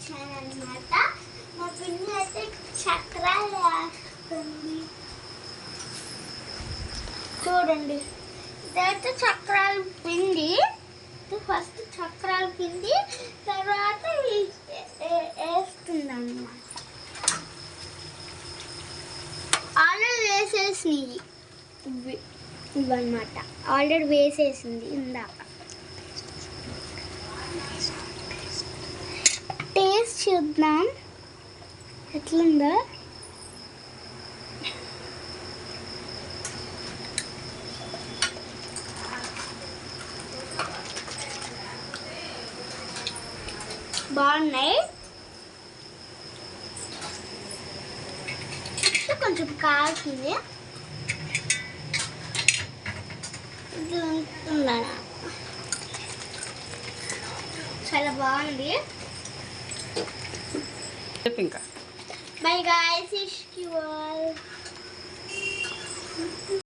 వచ్చానమాట. మా పిన్ని అయితే చక్రాలు వేస్తుంది. చూడండి, ఇదైతే చక్రాల పిండి. ఫస్ట్ చక్రాల పిండి, తర్వాత వేస్తుంది అన్నమాట. ఆల్రెడీ వేసేసినవి ఇవన్నమాట. ఆల్రెడీ వేసేసింది ఇందాక. టేస్ట్ చూద్దాం ఎట్లుందో. బాగున్నాయి. కొంచెం కాల్చింది. ఇది ఉంటుందా, చాలా బాగుంది. ఇంకా బై గాయ్స్, ఇష్కి